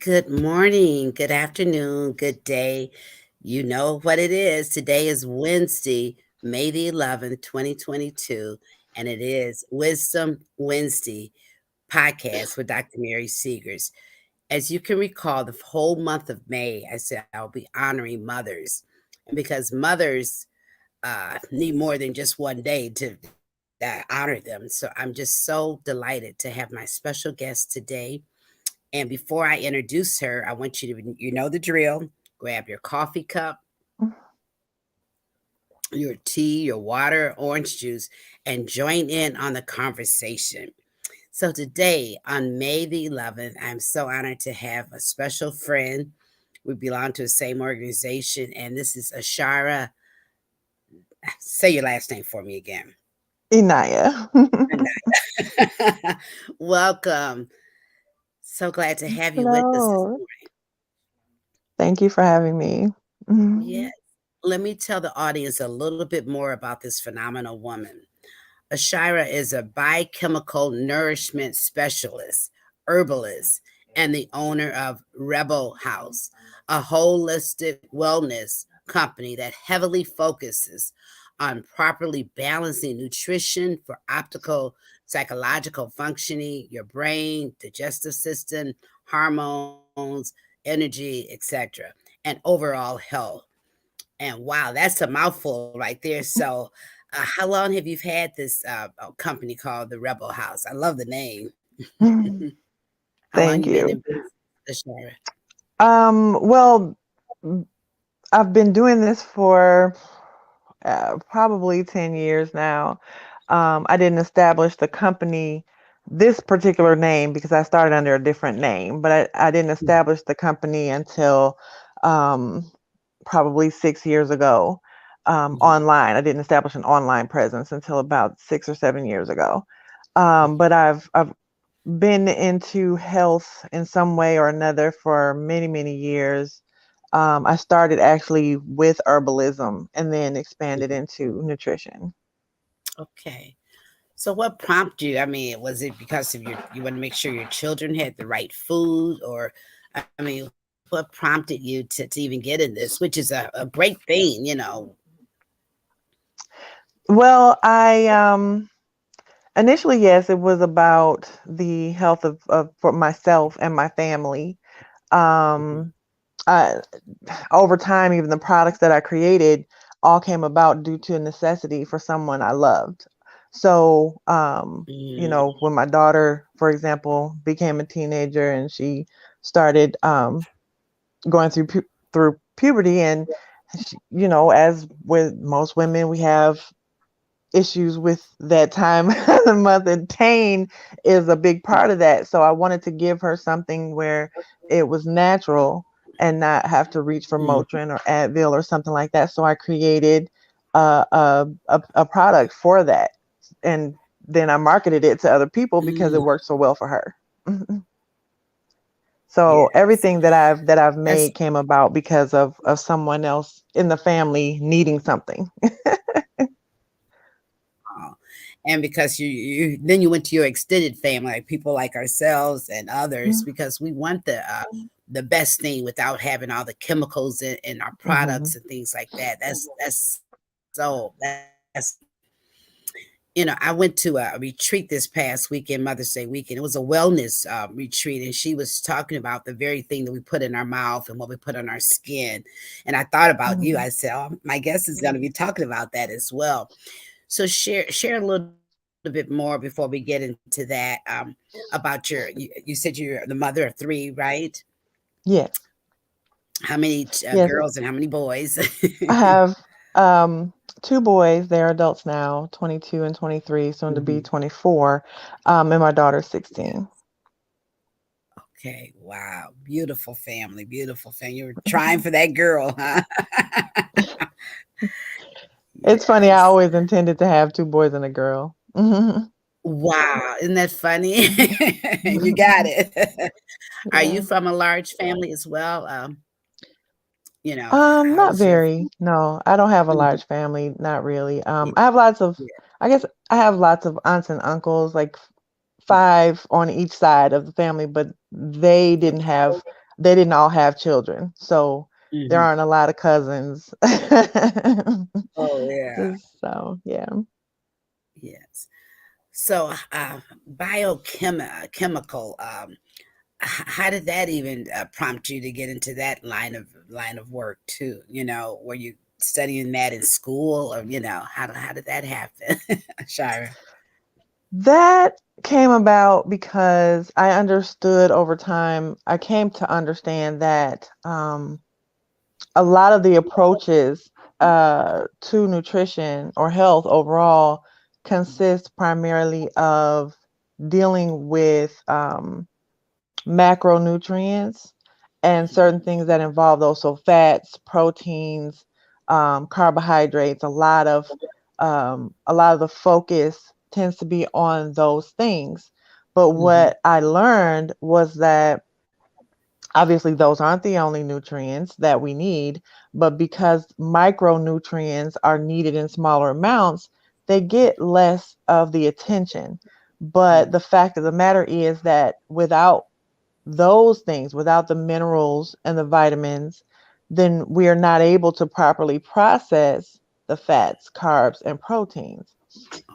Good morning, good afternoon, good day. You know what it is. Today is Wednesday, May the 11th, 2022, and it is Wisdom Wednesday podcast with Dr. Mary Seegers. As you can recall, the whole month of May, I said I'll be honoring mothers. And because mothers need more than just one day to honor them. So I'm just so delighted to have my special guest today. And before I introduce her, I want you to, you know the drill. Grab your coffee cup, your tea, your water, orange juice, and join in on the conversation. So today, on May the 11th, I'm so honored to have a special friend. We belong to the same organization, and this is Ashara. Say your last name for me again. Inaya. Welcome. So glad to have you with us this Hello. morning. Thank you for having me. Yes. Let me tell the audience a little bit more about this phenomenal woman. Ashira is a biochemical nourishment specialist, herbalist, and the owner of Rebel House, a holistic wellness company that heavily focuses on properly balancing nutrition for optical, psychological functioning, your brain, digestive system, hormones, energy, etc., and overall health. And wow, that's a mouthful right there. So, how long have you had this company called the Rebel House? I love the name. How long Thank you been you. in business, Ashara? Well, I've been doing this for probably 10 years now. I didn't establish the company, this particular name, because I started under a different name, but I didn't establish the company until um, probably 6 years ago. Mhm. Online, I didn't establish an online presence until about 6 or 7 years ago. But I've been into health in some way or another for many, many years. I started actually with herbalism and then expanded into nutrition. Okay. So, what prompted you? I mean, was it because of you want to make sure your children had the right food, or I mean, what prompted you to even get in this, which is a great thing. Well, I initially, yes, it was about the health of for myself and my family. Mhm. Um, I, Over time, even the products that I created all came about due to a necessity for someone I loved. So, Mm, when my daughter, for example, became a teenager and she started going through puberty, and she, as with most women, we have issues with that time of the month, and pain is a big part of that. So I wanted to give her something where it was natural and not have to reach for mm, Motrin or Advil or something like that. So I created a product for that, and then I marketed it to other people because it mm, worked so well for her. So yes. everything that I've That's made came about because of someone else in the family needing something. all. And because you then you went to your extended family, like people like ourselves and others, because we want the best thing without having all the chemicals in our Hmm. products and things like that. That's I went to a retreat this past weekend, Mother's Day weekend. It was a wellness retreat, and she was talking about the very thing that we put in our mouth and what we put on our skin. And I thought about you. Hmm. I said, oh, my guest is going to be talking about that as well. So share a little bit more before we get into that about you said you're the mother of three, right? Yes. How many Yes. girls and how many boys? I have two boys. They're adults now, 22 and 23, soon to be Mhm. 24. And my daughter's Yes. 16. Okay. Wow. Beautiful family. Beautiful family. You were trying for that girl, huh? It's funny. I Yes. always intended to have two boys and a girl. Wow. Isn't that funny? You got it. Are you Yeah. from a large family as well? How Not is your very. No, I don't have a Mhm. large family. Not really. Yeah. I have lots of, Yeah. I guess I have lots of aunts and uncles, like five on each side of the family, but they didn't Okay. have they didn't all have children. So there Hmm. aren't a lot of cousins. Oh yeah. So yeah. Yes. So biochemical. How did that even prompt you to get into that line of work too? Were you studying that in school, or how did that happen, Shira? That came about because I understood over time, I came to understand that a lot of the approaches to nutrition or health overall consist primarily of dealing with macronutrients and certain things that involve those. So fats, proteins, carbohydrates. A lot of the focus tends to be on those things. But Hmm. what I learned was that obviously those aren't the only nutrients that we need, but because micronutrients are needed in smaller amounts, they get less of the attention. But the fact of the matter is that without those things, without the minerals and the vitamins, then we are not able to properly process the fats, carbs, and proteins,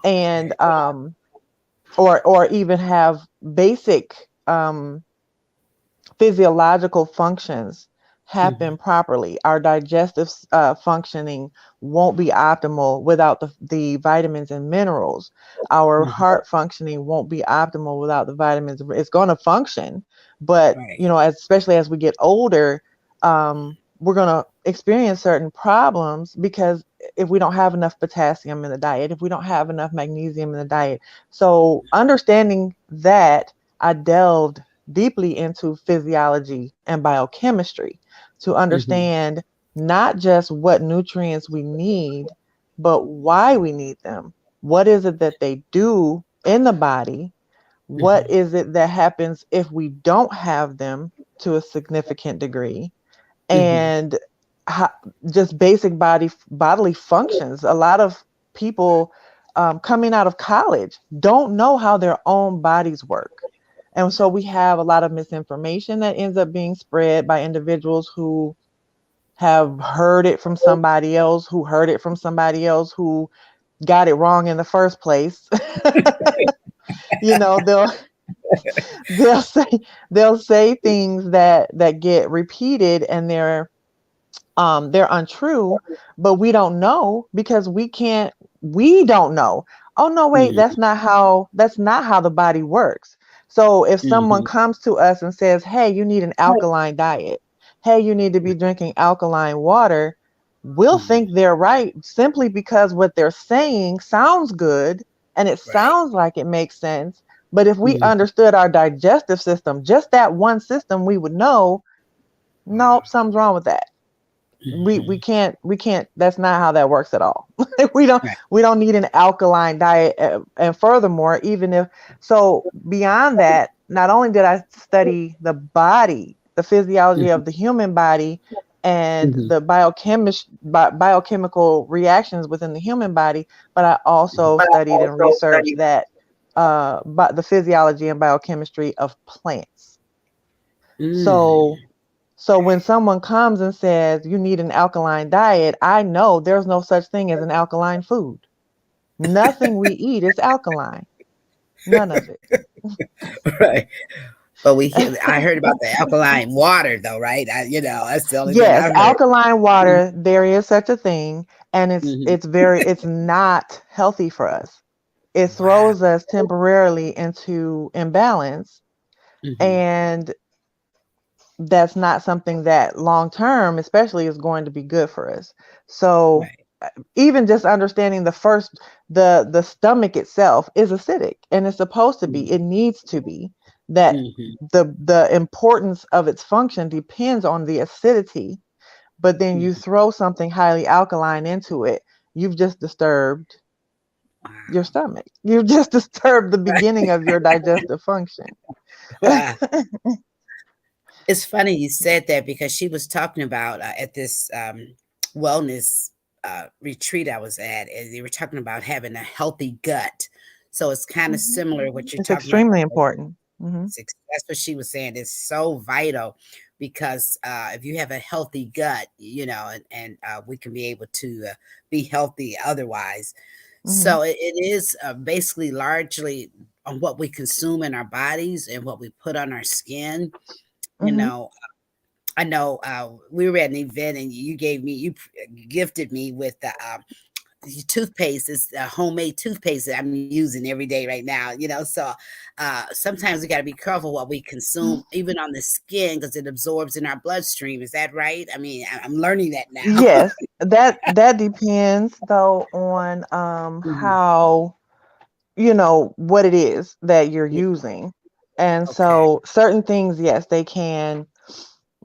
and Okay. or even have basic physiological functions Hmm. happen properly. Our digestive functioning won't be optimal without the vitamins and minerals. Our Hmm. heart functioning won't be optimal without the vitamins. It's going to function, but Right. especially as we get older, we're going to experience certain problems because if we don't have enough potassium in the diet, if we don't have enough magnesium in the diet. So understanding that, I delved deeply into physiology and biochemistry to Hmm. understand not just what nutrients we need, but why we need them. What is it that they do in the body? What Hmm. is it that happens if we don't have them to a significant degree? Hmm. And how, just basic bodily functions. A lot of people coming out of college don't know how their own bodies work. And so we have a lot of misinformation that ends up being spread by individuals who have heard it from somebody else, who heard it from somebody else, who got it wrong in the first place. you know, they'll they'll say they'll say things that get repeated, and they're untrue, but we don't know because we don't know. Oh no, wait, Hmm. that's not how the body works. So if someone Hmm. comes to us and says, hey, you need an alkaline diet, hey, you need to be drinking alkaline water, we'll Hmm. think they're right simply because what they're saying sounds good and it Right. sounds like it makes sense. But if we Hmm. understood our digestive system, just that one system, we would know, nope, Wow. something's wrong with that. Hmm. We can't, that's not how that works at all. we don't Right. we don't need an alkaline diet, and furthermore, even if so, beyond that, not only did I study the body, the physiology Hmm. of the human body, and Hmm. the biochemical reactions within the human body, but I also Hmm. studied and researched that the physiology and biochemistry of plants. So Mm. when someone comes and says you need an alkaline diet, I know there's no such thing as an alkaline food. Nothing we eat is alkaline. None of it. Right. But I heard about the alkaline water though, right? That's the only thing Yes, I've heard. alkaline water, there is such a thing, and it's Hmm. it's very it's not healthy for us. It Wow. throws us temporarily into imbalance, Hmm. and that's not something that long term especially is going to be good for us. So Right. even just understanding the stomach itself is acidic, and it's supposed to be, it needs to be, that Hmm. the importance of its function depends on the acidity, but then you Hmm. throw something highly alkaline into it, you've just disturbed your Wow. stomach, you've just disturbed the Right. beginning of your digestive function. Wow. It's funny you said that because she was talking about at this wellness retreat I was at, and they were talking about having a healthy gut. So it's kind of similar what you're It's talking about. extremely important. Mhm. That's what she was saying. It's so vital because if you have a healthy gut, and we can be able to be healthy otherwise. Mhm. So it is basically largely on what we consume in our bodies and what we put on our skin. You Mhm. know, I know we were at an event and you gifted me with the toothpaste. Is a homemade toothpaste that I'm using every day right now, so sometimes we got to be careful what we consume even on the skin because it absorbs in our bloodstream. Is that right? I mean, I'm learning that now. Yes, that depends though on Mhm. how, what it is that you're Yeah, using. And okay. so certain things, yes, they can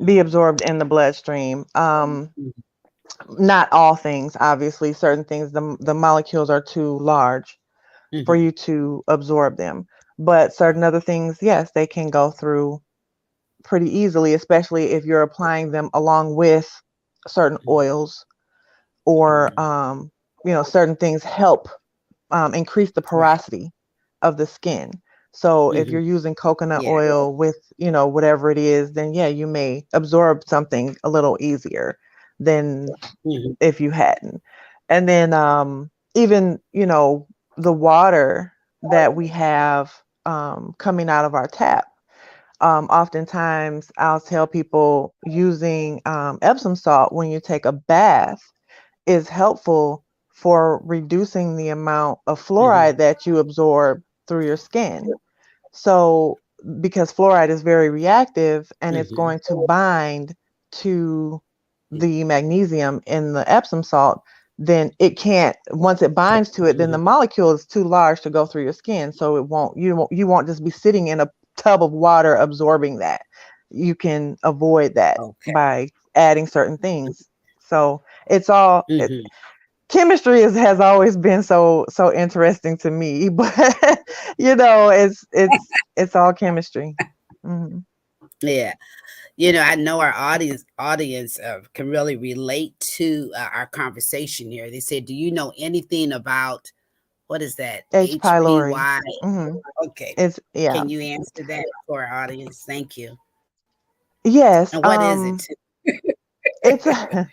be absorbed in the bloodstream. Mhm. Not all things, obviously. Certain things, the molecules are too large for Mhm. you to absorb them. But certain other things, yes, they can go through pretty easily, especially if you're applying them along with certain oils or Mhm. certain things help increase the Right. porosity of the skin. So if Mhm. you're using coconut Yeah. oil with, whatever it is, then yeah, you may absorb something a little easier than Mhm. if you hadn't. And then even, the water that we have coming out of our tap. Oftentimes, I'll tell people using Epsom salt when you take a bath is helpful for reducing the amount of Mhm. fluoride that you absorb through your skin. So, because fluoride is very reactive and it's Mhm. going to bind to the magnesium in the Epsom salt, then it can't, once it binds to it, then the Mhm. molecule is too large to go through your skin. So you won't just be sitting in a tub of water absorbing that. You can avoid that Okay. by adding certain things. So it's all Mhm. chemistry has always been so interesting to me, but it's all chemistry. Hmm. Yeah. I know our audience can really relate to our conversation here. They said, "Do you know anything about what is that? H. pylori. HPY?" Hmm. Okay, It's yeah. can you answer that for our audience? Thank you. Yes. And what is it? It's a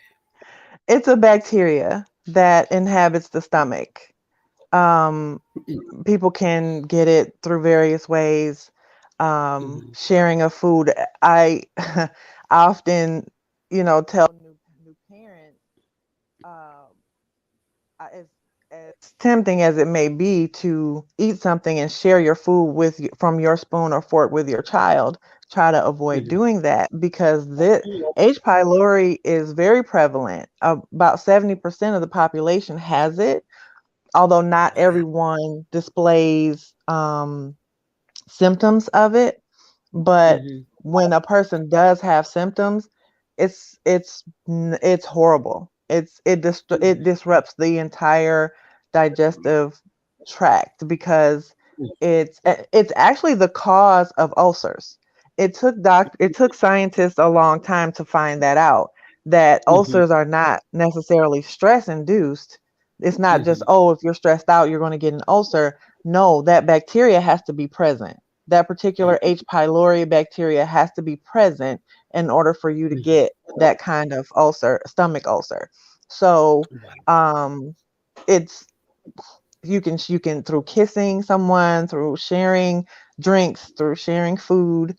it's a bacteria that inhabits the stomach. Um, People can get it through various ways. Mhm. Sharing of food. I often, tell new parents, um, as tempting as it may be to eat something and share your food from your spoon or fork with your child, try to avoid Mhm. doing that because the H. pylori is very prevalent. About 70% of the population has it, although not Wow. everyone displays symptoms of it. But Mhm. when a person does have symptoms, it's horrible. It Mhm. disrupts the entire digestive tract because it's actually the cause of ulcers. It took scientists a long time to find that out, that Mhm. ulcers are not necessarily stress induced. It's not just, Mhm. oh, if you're stressed out you're going to get an ulcer. No, that bacteria has to be present. That particular H. pylori bacteria has to be present in order for you to Mhm. get that kind of ulcer, stomach ulcer. So Wow. um, it's you can through kissing someone, through sharing drinks, through sharing food.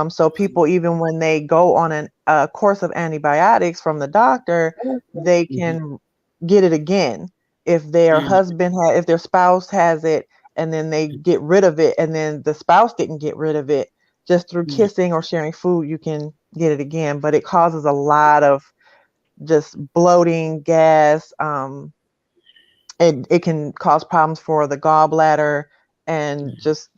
So people, even when they go on a course of antibiotics from the doctor, they Mhm. can get it again if Mhm. if their spouse has it, and then they get rid of it, and then the spouse didn't get rid of it. Just through Mhm. kissing or sharing food, you can get it again. But it causes a lot of just bloating, gas. It can cause problems for the gallbladder and Mhm. just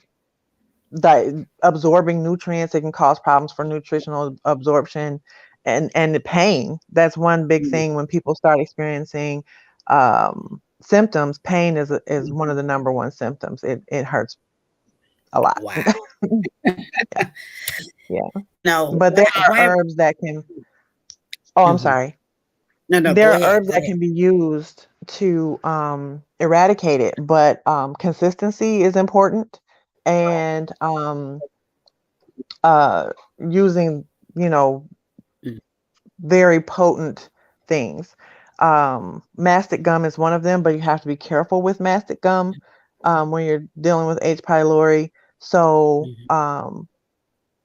absorbing nutrients. It can cause problems for nutritional absorption and the pain. That's one big Mhm. thing when people start experiencing symptoms. Pain is one of the number one symptoms. It hurts a lot. Wow. Yeah, yeah. But there are Why? herbs that can. Oh, I'm Mhm. sorry. No, no, There go are ahead. herbs Go that ahead. can be used to eradicate it, but consistency is important. And uh, using, you know, very potent things. Mastic gum is one of them, but you have to be careful with mastic gum when you're dealing with H. pylori. So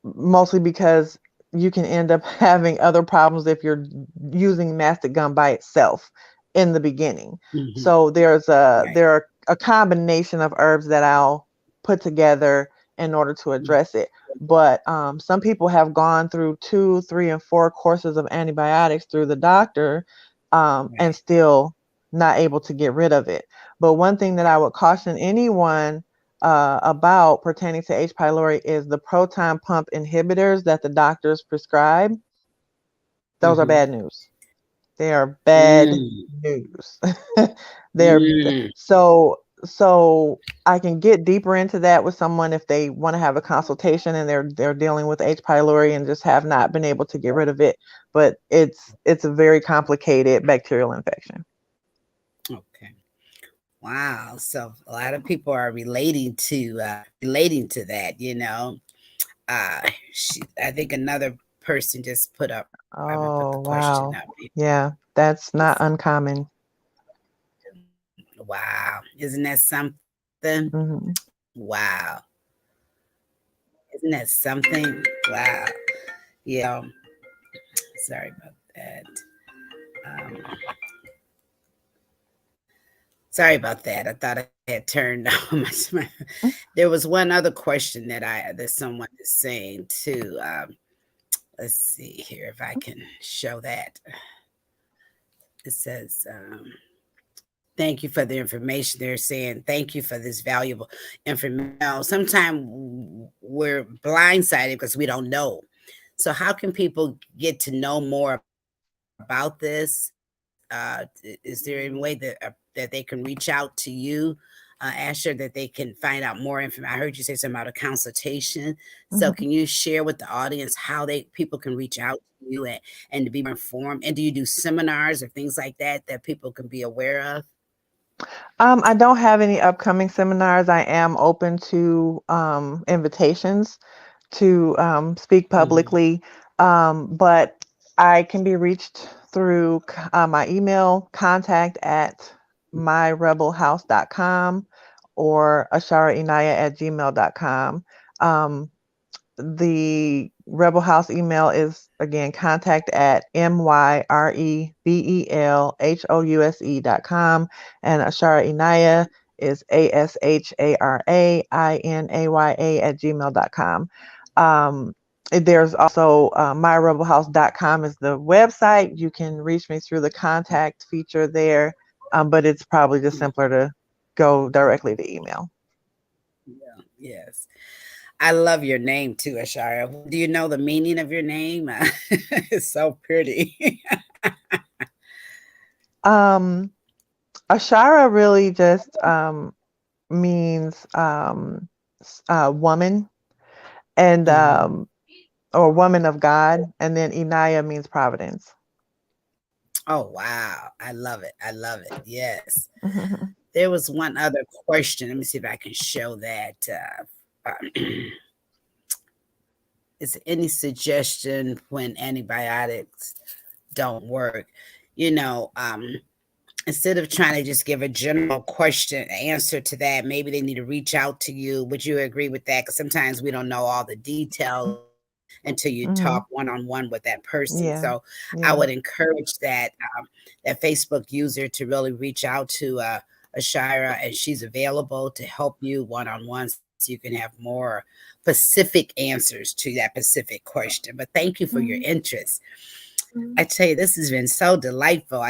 mostly because you can end up having other problems if you're using mastic gum by itself in the beginning. Mm-hmm. So Right. there are a combination of herbs that I'll put together in order to address it. But some people have gone through 2, 3, and 4 courses of antibiotics through the doctor and Right. still not able to get rid of it. But one thing that I would caution anyone about pertaining to H. pylori is the proton pump inhibitors that the doctors prescribe. Those are Mm-hmm. bad news. They are bad Mm. news. They're Mm. so I can get deeper into that with someone if they want to have a consultation and they're dealing with H. pylori and just have not been able to get rid of it. But it's a very complicated bacterial infection. Okay. Wow. So a lot of people are relating to that. I think another person just put up. I'm gonna put the Oh question wow. up. Yeah, that's not uncommon. Wow. Isn't that something? Hmm. Wow. Isn't that something? Wow. Sorry about that. Um, Sorry about that. I thought I had turned on There was one other question that someone is saying too. Let's see here if I can show that. It says, "Thank you for the information." They're saying, "Thank you for this valuable information." Sometimes we're blindsided because we don't know. So, how can people get to know more about this? Is there any way that they can reach out to you, Asher, that they can find out more information? I heard you say something about a consultation. So, can you share with the audience how they people can reach out to you and to be more informed? And do you do seminars or things like that people can be aware of? I don't have any upcoming seminars. I am open to invitations to speak Mhm. publicly, but I can be reached through my email contact at myrebelhouse.com or asharainaya@gmail.com. The Rebel House email is again contact at myrebelhouse.com, and Ashara Inaya is asharainaya@gmail.com. There's also myrebelhouse.com is the website. You can reach me through the contact feature there, but it's probably just simpler to go directly to email. Yeah, yes. I love your name too, Ashara. Do you know the meaning of your name? It's so pretty. Um, Ashara really just means woman and Hmm. or woman of God, and then Inaya means providence. Oh, wow. I love it. I love it. Yes. There was one other question. Let me see if I can show that. Is any suggestion when antibiotics don't work? You know, instead of trying to just give a general question answer to that, maybe they need to reach out to you. Would you agree with that? Because sometimes we don't know all the details until you talk Hmm. one on one with that person. Yeah, So I yeah. would encourage that Facebook user to really reach out to Ashira, and she's available to help you one on one, so you can have more specific answers to that specific question. But thank you for your Mhm. interest. I tell you, this has been so delightful.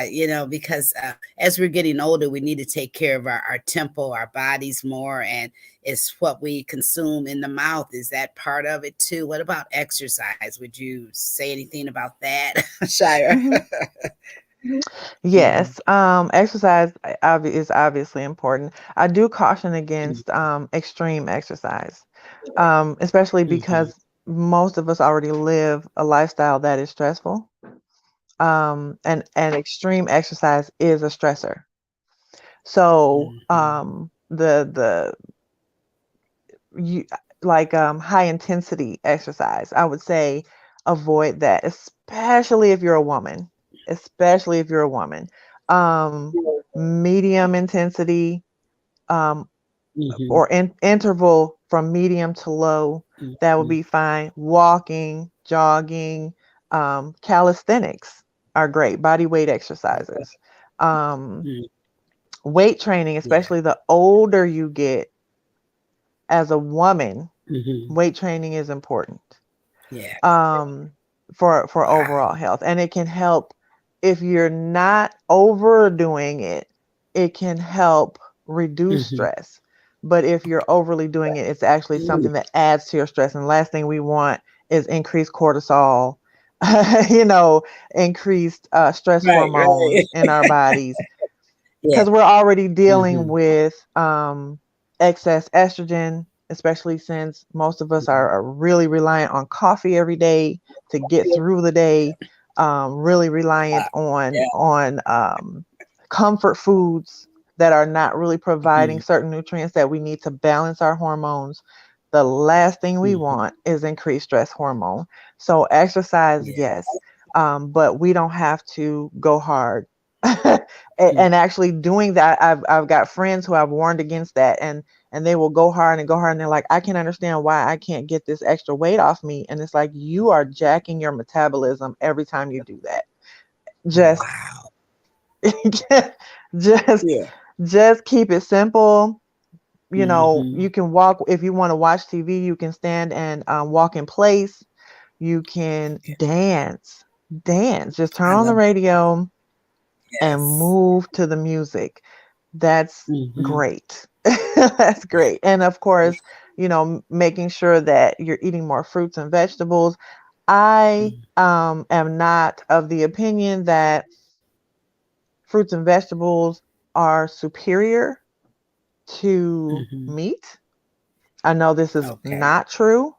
Because as we're getting older, we need to take care of our temple, our bodies more, and it's what we consume in the mouth. Is that part of it too? What about exercise? Would you say anything about that, Shira? Mhm. Hmm. Yes, exercise is obviously important. I do caution against extreme exercise, especially Hmm. because most of us already live a lifestyle that is stressful, and extreme exercise is a stressor. So Hmm. the you like high intensity exercise. I would say avoid that, especially if you're a woman. Especially if you're a woman. Medium intensity, um, Mhm. or interval from medium to low, that would Mhm. be fine. Walking, jogging, calisthenics are great. Body weight exercises. Um, Mhm. Weight training, Yeah. especially the older you get as a woman, Mhm. weight training is important, Yeah. um, for Wow. overall health, and it can help if you're not overdoing it. It can help reduce Mhm. stress, but if you're overly doing it, it's actually Ooh. something that adds to your stress. And the last thing we want is increased cortisol, you know, increased stress Right, right. hormones in our bodies, Yeah. because we're already dealing Mhm. with excess estrogen, especially since most of us are really reliant on coffee every day to get through the day. Really Wow. reliant Yeah. on comfort foods that are not really providing Mhm. certain nutrients that we need to balance our hormones. The last thing we Mhm. want is increased stress hormone. So exercise, yes, Yes. but we don't have to go hard. Mm. And actually doing that, I've got friends who have warned against that, and they will go hard, and they're like, I can understand why I can't get this extra weight off me. And it's like, you are jacking your metabolism every time you do that. Just Wow. just Yeah. just keep it simple. You know, you Mhm. can walk. If you want to watch TV, you can stand and walk in place. You can Yeah. dance, just turn I on the love radio and yes. move to the music. That's Mhm. great. That's Yeah. great. And of Yeah. course, making sure that you're eating more fruits and vegetables. I Mm. am not of the opinion that fruits and vegetables are superior to Mhm. meat. I know this is Okay. not true.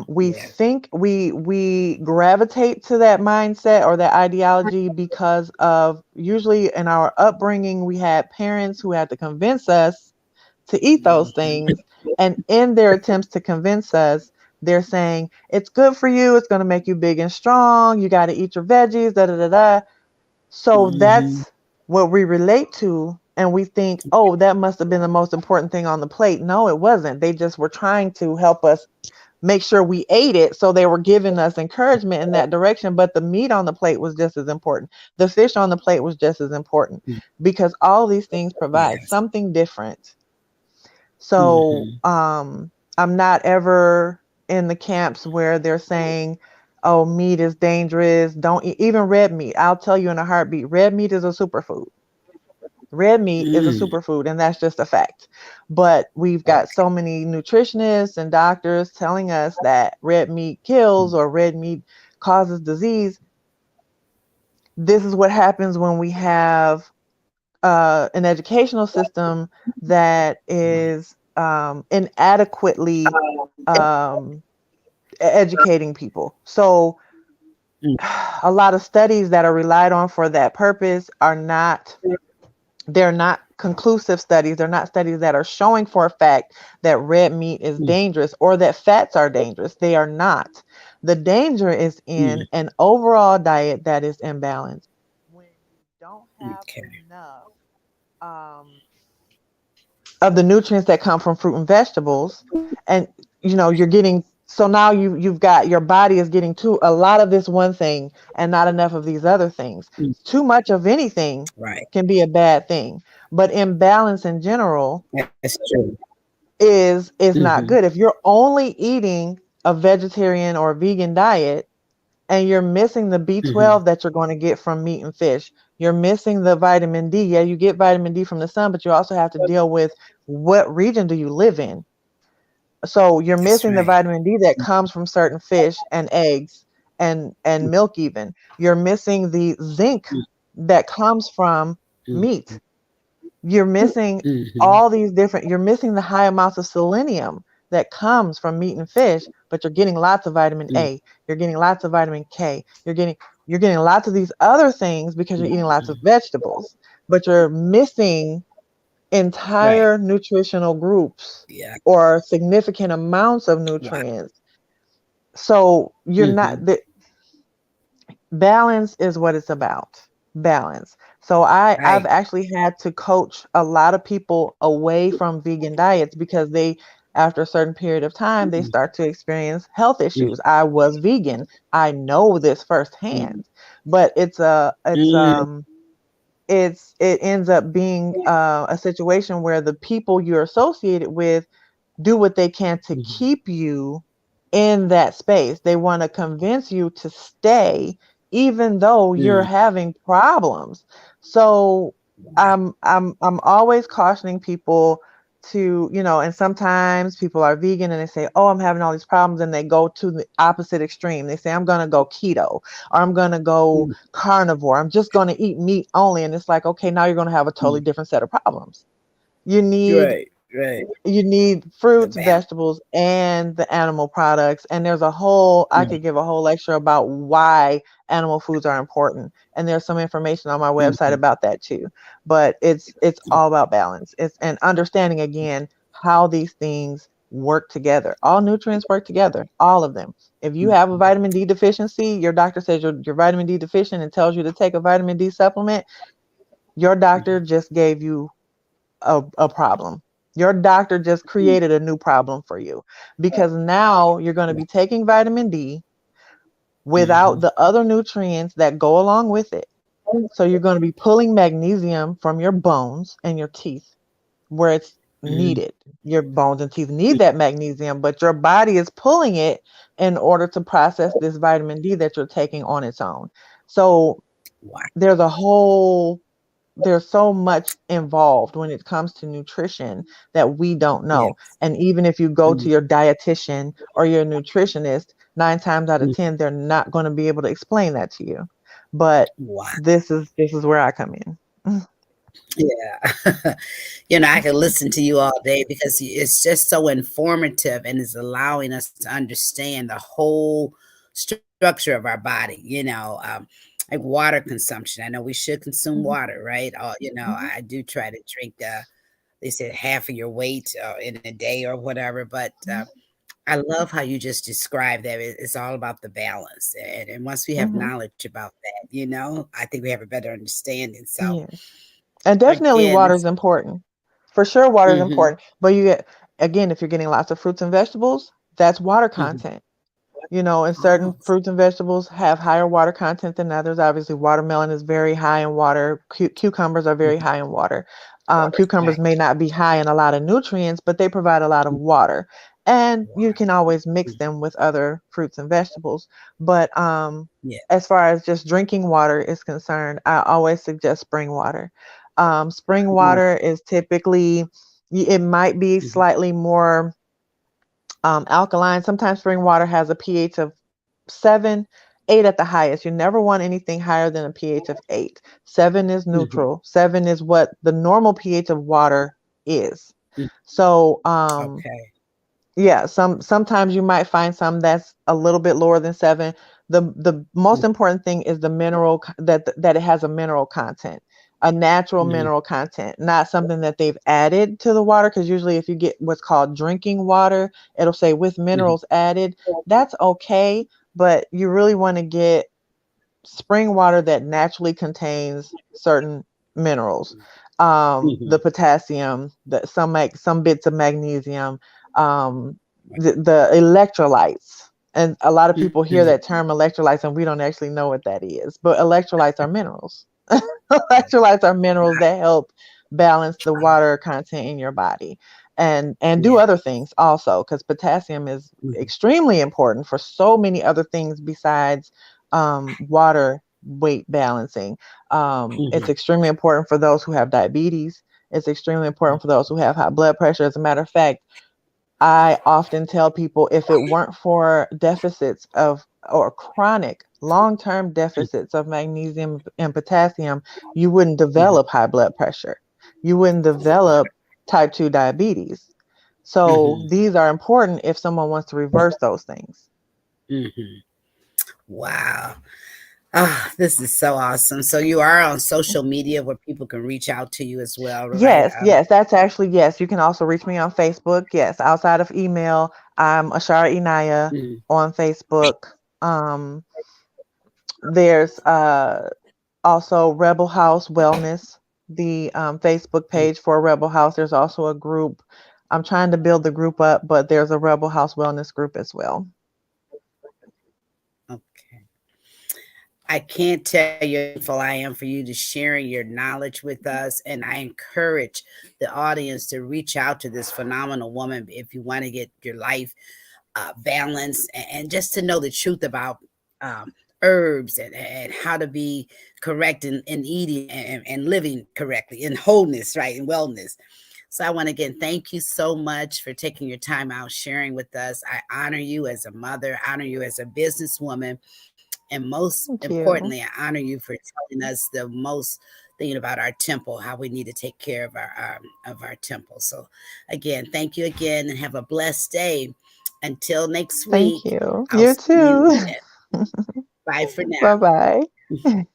We Yeah. think we gravitate to that mindset or that ideology because of, usually in our upbringing, we had parents who had to convince us to eat those Mhm. things, and in their attempts to convince us, they're saying it's good for you, it's going to make you big and strong, you got to eat your veggies, da da da da. So Mhm. that's what we relate to, and we think, oh, that must have been the most important thing on the plate. No, it wasn't. They just were trying to help us make sure we ate it. So they were giving us encouragement in that direction. But the meat on the plate was just as important. The fish on the plate was just as important, Mm. because all these things provide Yes. something different. So Mhm. I'm not ever in the camps where they're saying, oh, meat is dangerous. Don't eat even red meat. I'll tell you in a heartbeat, red meat is a superfood. Red meat is a Mm. superfood, and that's just a fact. But we've got Okay. so many nutritionists and doctors telling us that red meat kills or red meat causes disease. This is what happens when we have an educational system that is inadequately um, educating people. So Mm. a lot of studies that are relied on for that purpose are not, they're not conclusive studies. They're not studies that are showing for a fact that red meat is Mm. dangerous or that fats are dangerous. They are not. The danger is in Mm. an overall diet that is imbalanced. When you don't have Okay. enough um, of the nutrients that come from fruit and vegetables, and you're getting, so now you've got, your body is getting too a lot of this one thing and not enough of these other things. Mm. Too much of anything Right. can be a bad thing, but imbalance in general That's true. is not Mhm. good. If you're only eating a vegetarian or vegan diet and you're missing the Mhm. B12 that you're going to get from meat and fish, you're missing the vitamin D. Yeah, you get vitamin D from the sun, but you also have to deal with, what region do you live in? So you're That's missing the right. vitamin D that comes from certain fish and eggs and milk even. You're missing the zinc Mm. that comes from Mhm. meat. You're missing Mhm. all these different, you're missing the high amounts of selenium that comes from meat and fish, but you're getting lots of vitamin Mm. A. You're getting lots of vitamin K. You're getting lots of these other things because you're eating lots of Mhm. vegetables, but you're missing Right. entire nutritional groups Yeah. or significant amounts of Wow. nutrients. So you're Mhm. not the balance is what it's about. Balance. So I've Right. actually had to coach a lot of people away from vegan diets because they, after a certain period of time, they Mhm. start to experience health Mm, issues. I was vegan. I know this mm, firsthand. But mm, it ends up being a situation where the people you're associated with do what they can to mhm, keep you in that space. They want to convince you to stay even though you're mm. having problems. So Wow. I'm always cautioning people to, and sometimes people are vegan and they say, "Oh, I'm having all these problems," and they go to the opposite extreme. They say, "I'm going to go keto or I'm going to go Mm, carnivore. I'm just going to eat meat only." And it's like, "Okay, now you're going to have a totally mm. different set of problems." You need Right. Right. you need The fruits, balance. vegetables, and the animal products. And there's a whole, I Mm, could give a whole lecture about why animal foods are important. And there's some information on my website mhm. about that too. But it's all about balance. It's and understanding again how these things work together. All nutrients work together, all of them. If you have a Mhm. vitamin D deficiency, your doctor says you're vitamin D deficient and tells you to take a vitamin D supplement, your doctor Mhm. just gave you a problem. Your doctor just Mm. created a new problem for you because now you're going to Wow. be taking vitamin D without Mhm. the other nutrients that go along with it. So you're going to be pulling magnesium from your bones and your teeth where it's Mm, needed. Your bones and teeth need that magnesium, but your body is pulling it in order to process this vitamin D that you're taking on its own. So wow. there's a whole there's so much involved when it comes to nutrition that we don't know. Yes. And even if you go to Mm, your dietitian or your nutritionist, 9 times out of mm. 10, they're not going to be able to explain that to you. But Wow. this is where I come in. Yeah. I can listen to you all day because it's just so informative and is allowing us to understand the whole structure of our body, like water consumption. I know we should consume Mhm, water, right? mhm, I do try to drink, they said half of your weight in a day or whatever, but mhm, I love how you just described that. It's all about the balance. And once we have mhm. knowledge about that, I think we have a better understanding. So, Yes. And definitely again, water this. is important. For sure, water is Mhm, important. But you get, again, if you're getting lots of fruits and vegetables, that's water mhm. content. And certain Oh, fruits and vegetables have higher water content than others. Obviously, watermelon is very high in water. Cucumbers are very mhm. high in water. Cucumbers Right. may not be high in a lot of nutrients, but they provide a lot of water. And you Water. can always mix Mhm. them with other fruits and vegetables. But Yeah. as far as just drinking water is concerned, I always suggest spring water. Spring Mm, water is typically, it might be mhm, slightly more alkaline. Sometimes spring water has a pH of 7, 8 at the highest. You never want anything higher than a pH of 8. 7 is mhm, neutral. 7 is what the normal pH of water is. mm. So, Okay. yeah, sometimes you might find some that's a little bit lower than 7. The Mm, most important thing is the that it has a mineral content, a natural mhm, mineral content, not something that they've added to the water. Because usually, if you get what's called drinking water, it'll say with mhm, minerals added. That's okay, but you really want to get spring water that naturally contains certain minerals, mhm. the potassium, some bits of magnesium, um, Right. the electrolytes. And a lot of people hear Mhm. that term electrolytes, and we don't actually know what that is. But electrolytes are minerals. Electrolytes are minerals that help balance the water content in your body, and do Yeah. other things also, because potassium is Mhm, extremely important for so many other things besides water weight balancing. It's mhm. extremely important for those who have diabetes. It's extremely important for those who have high blood pressure. As a matter of fact, I often tell people if it weren't for deficits of or chronic long-term Mm, deficits of magnesium and potassium, you wouldn't mhm. develop high blood pressure. You wouldn't Wow. develop type 2 diabetes. So Mhm, these are important if someone wants to reverse those things. mhm. Wow. Ah, this is so awesome. So you are on social media where people can reach out to you as well, right? Yes, yes, that's actually, yes. You can also reach me on Facebook. Yes, outside of email, I'm Ashara Inaya Mm, on Facebook. There's also Rebel House Wellness, the Facebook mm, page for Rebel House. There's also a group. I'm trying to build the group up, but there's a Rebel House Wellness group as well. okay. I can't tell you how thankful I am for you to sharing your knowledge with us. And I encourage the audience to reach out to this phenomenal woman if you want to get your life balanced and just to know the truth about um, herbs and how to be correct in eating and living correctly in wholeness, right? In wellness. So I want to again thank you so much for taking your time out sharing with us. I honor you as a mother, honor you as a businesswoman, and most Thank you. importantly, I honor you for telling us the most thing about our temple, how we need to take care of our temple. So, again, thank you again, and have a blessed day. Until next Thank week, you. I'll You see you. too. Bye for Bye bye. now.